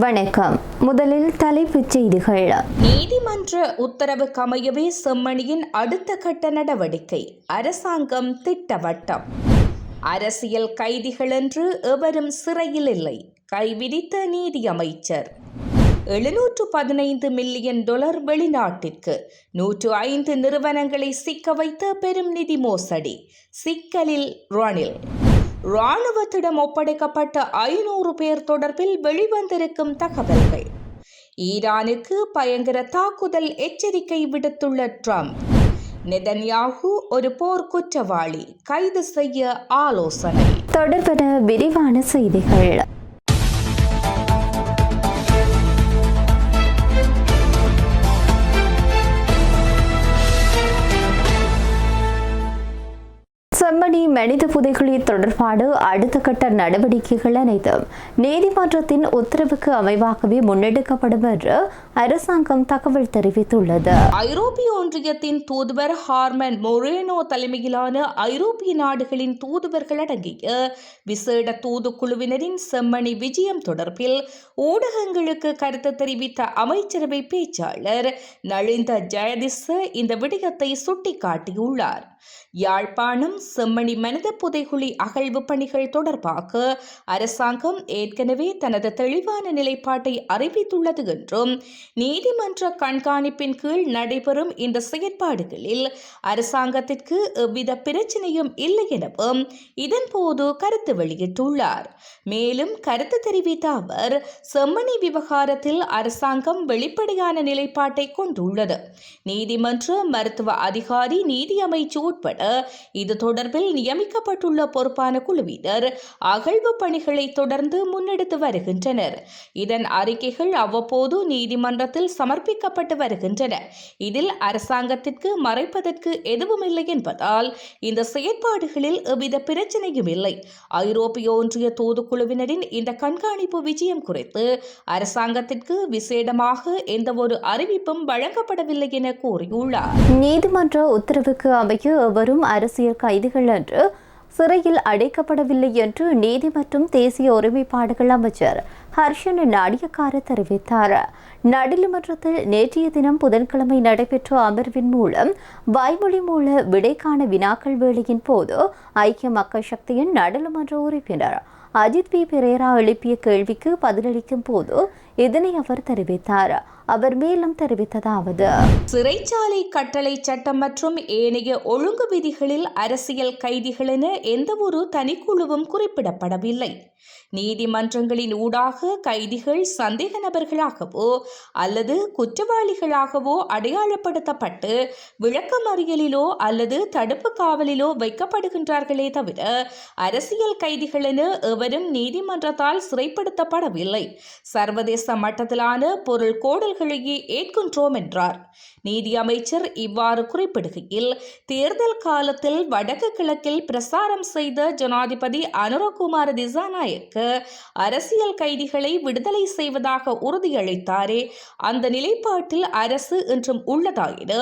வணக்கம். முதலில் தலைப்புச் செய்திகள். நீதிமன்ற உத்தரவுக்கு அமையவே செம்மணியின் அடுத்த கட்ட நடவடிக்கை, அரசாங்கம் திட்டவட்டம். அரசியல் கைதிகள் என்று எவரும் சிறையில் இல்லை, கைவிரித்த நீதி அமைச்சர். $715 மில்லியன் வெளிநாட்டிற்கு, 105 நிறுவனங்களை சிக்க வைத்த பெரும் நிதி மோசடி, சிக்கலில் ரணில். இராணுவத்திடம் ஒப்படைக்கப்பட்ட 500 பேர் தொடர்பில் வெளிவந்திருக்கும் தகவல்கள். ஈரானுக்கு பயங்கர தாக்குதல் எச்சரிக்கை விடுத்துள்ள ட்ரம்ப். நெதன்யாகு ஒரு போர் குற்றவாளி, கைது செய்ய ஆலோசனை. தொடர்பான விரிவான செய்திகள். செம்மணி மனித புதைகுழி தொடர்பான அடுத்த கட்ட நடவடிக்கைகள் அனைத்தும் நீதிமன்றத்தின் உத்தரவுக்கு அமைவாகவே முன்னெடுக்கப்படும் என்று அரசாங்கம் தகவல் தெரிவித்துள்ளது. ஐரோப்பிய ஒன்றியத்தின் தூதுவர் ஹார்மன் மொரேனோ தலைமையிலான ஐரோப்பிய நாடுகளின் தூதுவர்கள் அடங்கிய விசேட தூதுக்குழுவினரின் செம்மணி விஜயம் தொடர்பில் ஊடகங்களுக்கு கருத்து தெரிவித்த அமைச்சரவை பேச்சாளர் நளிந்த ஜெயதிச இந்த விடயத்தை சுட்டிக்காட்டியுள்ளார். யாழ்ப்பாணம் செம்மணி மனித புதைகுழி அகழ்வு பணிகள் தொடர்பாக அரசாங்கம் ஏற்கனவே தனது தெளிவான நிலைப்பாட்டை அறிவித்துள்ளது என்றும், நீதிமன்ற கண்காணிப்பின் கீழ் நடைபெறும் இந்த செயற்பாடுகளில் அரசாங்கத்திற்கு எவ்வித பிரச்சனையும் இல்லை எனவும் இதன்போது கருத்து வெளியிட்டுள்ளார். மேலும் கருத்து தெரிவித்த அவர், செம்மணி விவகாரத்தில் அரசாங்கம் வெளிப்படையான நிலைப்பாட்டை கொண்டுள்ளது. நீதிமன்ற மருத்துவ அதிகாரி, நீதி அமைச்சு உட்பட இது தொடர்பில் நியமிக்கப்பட்டுள்ள பொறுப்பான குழுவினர் அகழ்வு பணிகளை தொடர்ந்து முன்னெடுத்து வருகின்றனர். இதன் அறிக்கைகள் அவ்வப்போது நீதிமன்றத்தில் சமர்ப்பிக்கப்பட்டு வருகின்றன. இதில் அரசாங்கத்திற்கு மறைப்பதற்கு எதுவும் இல்லை என்பதால் இந்த செயற்பாடுகளில் எவ்வித பிரச்சனையும் இல்லை. ஐரோப்பிய ஒன்றிய தூதுக்குழுவினரின் இந்த கண்காணிப்பு விஜயம் குறித்து அரசாங்கத்திற்கு விசேடமாக எந்தவொரு அறிவிப்பும் வழங்கப்படவில்லை என கூறியுள்ளார். நீதிமன்ற உத்தரவுக்கு அமைய எவரும் அரசியல் கைதிகள் என்று சிறையில் அடைக்கப்படவில்லை என்று நீதி மற்றும் தேசிய ஒருமைப்பாடுகள் அமைச்சர் ஹர்ஷன நாடியக்கார தெரிவித்தார். நாடாளுமன்றத்தில் நேற்றைய தினம் புதன்கிழமை நடைபெற்ற அமர்வின் மூலம் வாய்மொழி மூல விடைக்கான வினாக்கள் வேளையின் போது ஐக்கிய மக்கள் சக்தியின் நாடாளுமன்ற உறுப்பினர் அஜித் பி பெரேரா எழுப்பிய கேள்விக்கு பதிலளிக்கும் போது இதனை அவர் தெரிவித்தார். அவர் மேலும் தெரிவித்ததாவது: சிறைச்சாலை கட்டளை சட்டம் மற்றும் ஏனைய ஒழுங்கு விதிகளில் அரசியல் கைதிகள் என எந்தவொரு தனிக்குழுவும் குறிப்பிடப்படவில்லை. நீதிமன்றங்களின் ஊடாக கைதிகள் சந்தேக நபர்களாகவோ அல்லது குற்றவாளிகளாகவோ அடையாளப்படுத்தப்பட்டு விளக்கமறியலிலோ அல்லது தடுப்பு காவலிலோ வைக்கப்படுகின்றார்களே தவிர அரசியல் கைதிகள் என எவரும் நீதிமன்றத்தால் சிறைப்படுத்தப்படவில்லை. சர்வதேச மட்டத்திலான பொருள் கோடல்களையே ஏற்கின்றோம் என்றார். நீதி அமைச்சர் இவ்வாறு குறிப்பிடுகையில், தேர்தல் காலத்தில் வடக்கு கிழக்கில் பிரசாரம் செய்த ஜனாதிபதி அனுரகுமார திசாநாயக்க அரசியல் கைதிகளை விடுதலை செய்வதாக உறுதியளித்தாரே, அந்த நிலைப்பாட்டில் அரசு இன்றும் உள்ளதா என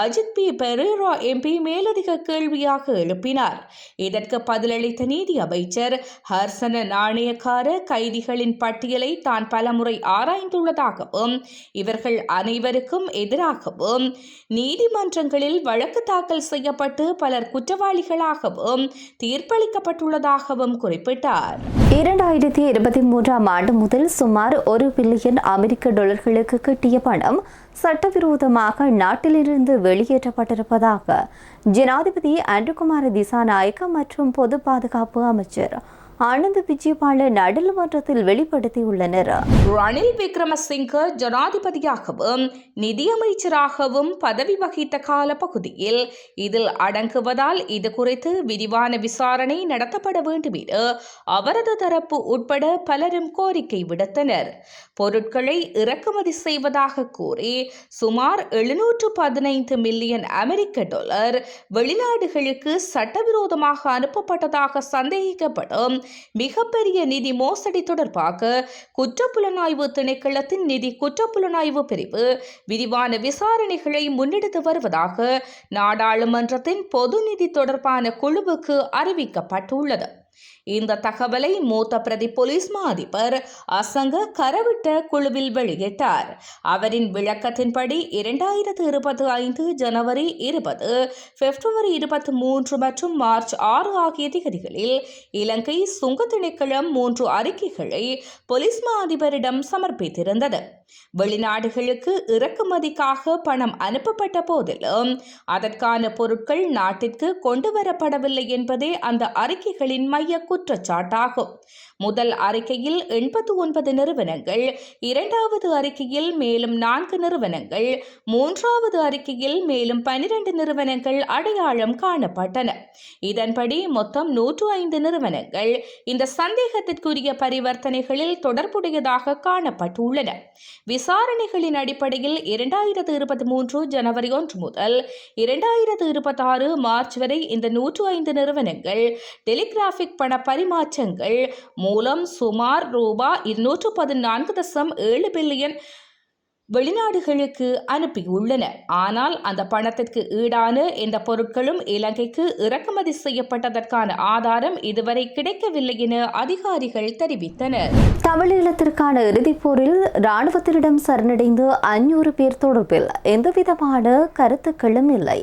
அஜித் பி பெரேரா எம்பி மேலதிக கேள்வியாக எழுப்பினார். இதற்கு பதிலளித்த நீதி அமைச்சர் ஹர்சன நாணயக்கார கைதிகளின் பட்டியலை தான் பலமுறை ஆராய்ந்துள்ளதாகவும், இவர்கள் அனைவருக்கும் எதிராகவும் நீதிமன்றங்களில் வழக்கு தாக்கல் செய்யப்பட்டு பலர் குற்றவாளிகளாகவும் தீர்ப்பளிக்கப்பட்டுள்ளதாகவும் குறிப்பிட்டார். 2023ஆம் ஆண்டு முதல் சுமார் $1 பில்லியன் அமெரிக்க கிட்டிய பணம் சட்டவிரோதமாக நாட்டிலிருந்து வெளியேற்றப்பட்டிருப்பதாக ஜனாதிபதி அனுரகுமார திசாநாயக்க மற்றும் பொது பாதுகாப்பு அமைச்சர் ஆனந்த் விஜயபால நாடாளுமன்றத்தில் வெளிப்படுத்தியுள்ளனர். ரணில் விக்ரமசிங்க ஜனாதிபதியாகவும் நிதியமைச்சராகவும் பதவி வகித்த கால பகுதியில் இதில் அடங்குவதால் இது குறித்து விரிவான விசாரணை நடத்தப்பட வேண்டும் என அவரது தரப்பு உட்பட பலரும் கோரிக்கை விடுத்தனர். பொருட்களை இறக்குமதி செய்வதாக கூறி சுமார் $715 மில்லியன் வெளிநாடுகளுக்கு சட்டவிரோதமாக அனுப்பப்பட்டதாக சந்தேகிக்கப்படும் மிகப்பெரிய நிதி மோசடி தொடர்பாக குற்றப்புலனாய்வு திணைக்களத்தின் நிதி குற்றப்புலனாய்வு பிரிவு விரிவான விசாரணைகளை முன்னெடுத்து வருவதாக நாடாளுமன்றத்தின் பொது நிதி தொடர்பான குழுவுக்கு அறிவிக்கப்பட்டுள்ளது. இந்த தகவலை மூத்த பிரதி போலீஸ் மா அதிபர் அசங்க கரவிட்ட குழுவில் வெளியிட்டார். அவரின் விளக்கத்தின்படி 2025 ஜனவரி 20, பிப்ரவரி 23 மற்றும் மார்ச் 6 ஆகிய திகதிகளில் இலங்கை சுங்க திணைக்களம் 3 அறிக்கைகளை போலீஸ் மா அதிபரிடம் சமர்ப்பித்திருந்தது. வெளிநாடுகளுக்கு இறக்குமதிக்காக பணம் அனுப்பப்பட்ட போதிலும் அதற்கான பொருட்கள் நாட்டிற்கு கொண்டுவரப்படவில்லை என்பதே அந்த அறிக்கைகளின் மைய குற்றச்சாட்டாகும். முதல் அறிக்கையில் 89 நிறுவனங்கள், இரண்டாவது அறிக்கையில் மேலும் 4 நிறுவனங்கள், மூன்றாவது அறிக்கையில் மேலும் 12 நிறுவனங்கள் அடையாளம் காணப்பட்டன. இதன்படி மொத்தம் 105 நிறுவனங்கள் இந்த சந்தேகத்திற்குரிய பரிவர்த்தனைகளில் தொடர்புடையதாக காணப்பட்டுள்ளன. விசாரணைகளின் அடிப்படையில் 2023 ஜனவரி 1 முதல் 2026 மார்ச் வரை இந்த 105 நிறுவனங்கள் டெலிகிராபிக் பண பரிமாற்றங்கள் மூலம் சுமார் ரூபாய் 214.7 பில்லியன் வெளிநாடுகளுக்கு அனுப்பியுள்ளன. ஆனால் அந்த பணத்திற்கு ஈடான எந்த பொருட்களும் இலங்கைக்கு இறக்குமதி செய்யப்பட்டதற்கான ஆதாரம் இதுவரை கிடைக்கவில்லை என அதிகாரிகள் தெரிவித்தனர். தமிழீழத்திற்கான இறுதிப் போரில் இராணுவத்தினிடம் சரணடைந்த 500 பேர் தொடர்பில் எந்தவிதமான கருத்துக்களும் இல்லை.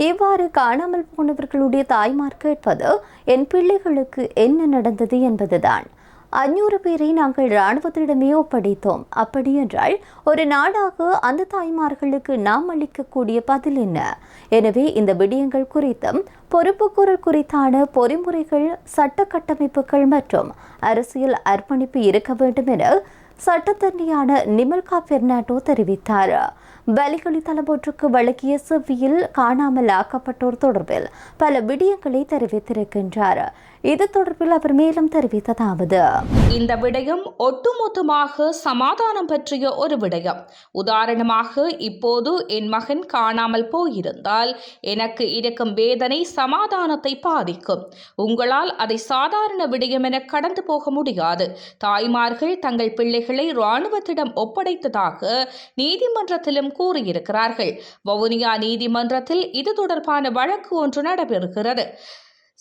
இவ்வாறு காணாமல் போனவர்களுடைய தாய்மார் கேட்பது, என் பிள்ளைகளுக்கு என்ன நடந்தது என்பதுதான். 500 பேரை நாங்கள் இராணுவத்திடமே ஒப்படைத்தோம். அப்படியென்றால் ஒரு நாடாக அந்த தாய்மார்களுக்கு நாம் அளிக்கக்கூடிய பதில் என்ன? எனவே இந்த விடயங்கள் குறித்தும் பொறுப்புக்கூறல் குறித்தான பொறிமுறைகள், சட்ட கட்டமைப்புகள் மற்றும் அரசியல் அர்ப்பணிப்பு இருக்க வேண்டும் என சட்டத்தரணியான நிமல்கா பெர்னாண்டோ தெரிவித்தார். பலிகளி தளமொன்றுக்கு வழங்கிய செவ்வியில் காணாமல் ஆக்கப்பட்டோர் தொடர்பில் பல விடயங்களை தெரிவித்திருக்கின்றார். இது தொடர்பில் அவர் மேலும் தெரிவித்ததாவது, இந்த விடயம் ஒட்டுமொத்தமாக சமாதானம் பற்றிய ஒரு விடயம். உதாரணமாக, இப்போது என் மகன் காணாமல் போயிருந்தால் எனக்கு இருக்கும் வேதனை சமாதானத்தை பாதிக்கும். உங்களால் அதை சாதாரண விடயம் என கடந்து போக முடியாது. தாய்மார்கள் தங்கள் பிள்ளைகளை இராணுவத்திடம் ஒப்படைத்ததாக நீதிமன்றத்திலும் கூறியிருக்கிறார்கள். வவுனியா நீதிமன்றத்தில் இது தொடர்பான வழக்கு ஒன்று நடைபெறுகிறது.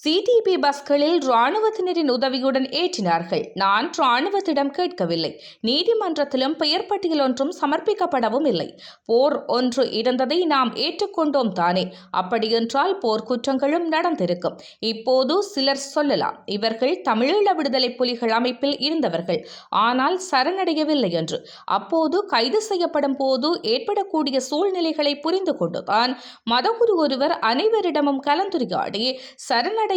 சிடிபி பஸ்களில் இராணுவத்தினரின் உதவியுடன் ஏற்றினார்கள். நான் இராணுவத்திடம் கேட்கவில்லை. நீதிமன்றத்திலும் பெயர் பட்டியல் ஒன்றும் சமர்ப்பிக்கப்படவும் இல்லை. போர் ஒன்று இருந்ததை நாம் ஏற்றுக்கொண்டோம் தானே. அப்படியென்றால் போர்க்குற்றங்களும் நடந்திருக்கும். இப்போது சிலர் சொல்லலாம், இவர்கள் தமிழீழ விடுதலை புலிகள் அமைப்பில் இருந்தவர்கள், ஆனால் சரணடையவில்லை என்று. அப்போது கைது செய்யப்படும் போது ஏற்படக்கூடிய சூழ்நிலைகளை புரிந்து கொண்டுதான் மதகுரு ஒருவர் அனைவரிடமும் கலந்துரையாடி சரணடையுங்கள்,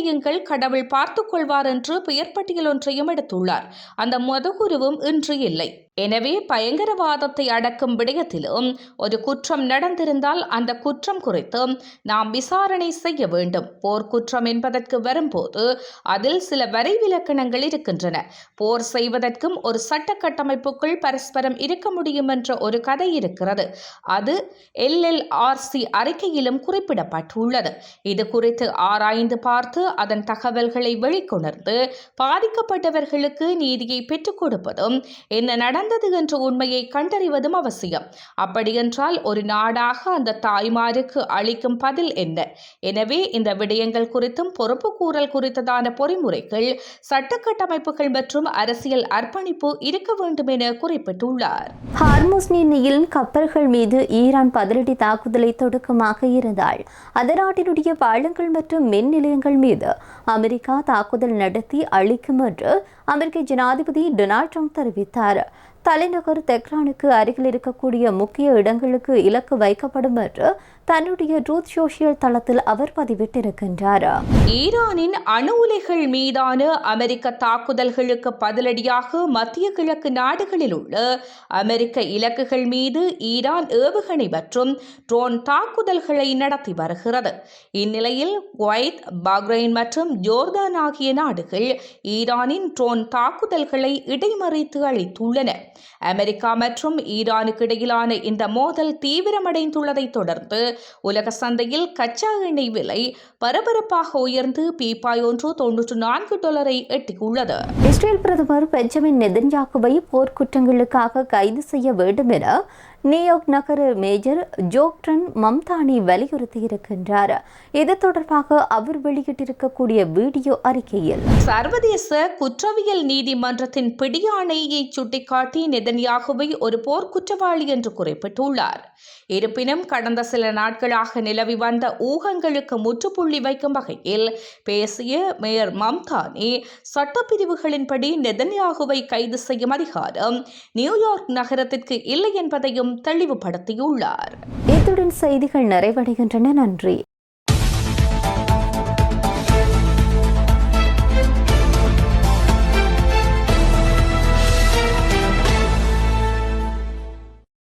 கடவுள் பார்த்துக் கொள்வார் என்று பெயர் பட்டியல் ஒன்றையும் எடுத்துள்ளார். அந்த மதகுருவும் இன்று இல்லை. எனவே பயங்கரவாதத்தை அடக்கும் விடயத்திலும் ஒரு குற்றம் நடந்திருந்தால் அந்த குற்றம் குறித்து நாம் விசாரணை செய்ய வேண்டும். போர்க்குற்றம் என்பதற்கு வரும்போது அதில் சில வரைவிலக்கணங்கள் இருக்கின்றன. போர் செய்வதற்கும் ஒரு சட்ட கட்டமைப்புக்குள் பரஸ்பரம் இருக்க முடியும் என்ற ஒரு கதை இருக்கிறது. அது LLRC அறிக்கையிலும் குறிப்பிடப்பட்டுள்ளது. இது குறித்து ஆராய்ந்து பார்த்து அதன் தகவல்களை வெளிக்கொணர்ந்து பாதிக்கப்பட்டவர்களுக்கு நீதியை பெற்றுக் கொடுப்பதும், என்ன நடந்தது என்ற உண்மையை கண்டறிவதும் அவசியம். அப்படியென்றால் ஒரு நாடாக அந்த தாய்மாருக்கு அளிக்கும் பதில் என்ன? எனவே இந்த விடயங்கள் குறித்தும் பொறுப்பு கூறல் குறித்ததான பொறிமுறைகள், சட்ட கட்டமைப்புகள் மற்றும் அரசியல் அர்ப்பணிப்பு இருக்க வேண்டும் என குறிப்பிட்டுள்ளார். ஹார்முஸ் நீரிணையில் கப்பல்கள் மீது ஈரான் பதிலடி தாக்குதலை தொடக்கமாக இருந்தால் அந்த நாட்டினுடைய பாலங்கள் மற்றும் மின் நிலையங்கள் மீது அமெரிக்கா தாக்குதல் நடத்தி அளிக்கும் என்று அமெரிக்க ஜனாதிபதி டொனால்ட் ட்ரம்ப் தெரிவித்தார். தலைநகர் தெஹ்ரானுக்கு அருகில் இருக்கக்கூடிய முக்கிய இடங்களுக்கு இலக்கு வைக்கப்படும் என்று தன்னுடைய ட்ரூத் சோஷியல் தளத்தில் அவர் பதிவிட்டிருக்கின்றார். ஈரானின் அணு உலைகள் மீதான அமெரிக்க தாக்குதல்களுக்கு பதிலடியாக மத்திய கிழக்கு நாடுகளில் உள்ள அமெரிக்க இலக்குகள் மீது ஈரான் ஏவுகணை மற்றும் ட்ரோன் தாக்குதல்களை நடத்தி வருகிறது. இந்நிலையில் குவைத், பஹ்ரைன் மற்றும் ஜோர்தான் ஆகிய நாடுகள் ஈரானின் ட்ரோன் தாக்குதல்களை இடைமறித்து அளித்துள்ளன. அமெரிக்கா மற்றும் ஈரானுக்கு இடையிலான இந்த மோதல் தீவிரமடைந்துள்ளதை தொடர்ந்து உலக சந்தையில் கச்சா எண்ணெய் விலை பரபரப்பாக உயர்ந்து பீப்பாய் ஒன்று $94 எட்டியுள்ளது. இஸ்ரேல் பிரதமர் பெஞ்சமின் நெதன்யாகுவை போர்க்குற்றங்களுக்காக கைது செய்ய வேண்டும் என நியூயார்க் நகர மேஜர் ஜோக்டன் மம்தானி வலியுறுத்தியிருக்கின்றார். இது தொடர்பாக அவர் வெளியிட்டிருக்கக்கூடிய வீடியோ அறிக்கையில், சர்வதேச குற்றவியல் நீதிமன்றத்தின் பிடியாணையை சுட்டிக்காட்டி நெதன்யாகுவை ஒரு போர்க்குற்றவாளி என்று குறிப்பிட்டுள்ளார். இருப்பினும் கடந்த சில நாட்களாக நிலவி வந்த ஊகங்களுக்கு முற்றுப்புள்ளி வைக்கும் வகையில் பேசிய மேயர் மம்தானி, சட்டப்பிரிவுகளின்படி நெதன்யாகுவை கைது செய்யும் அதிகாரம் நியூயார்க் நகரத்திற்கு இல்லை என்பதையும் தெளிவுபடுத்தியுள்ளார். இத்துடன் செய்திகள் நிறைவடைகின்றன. நன்றி.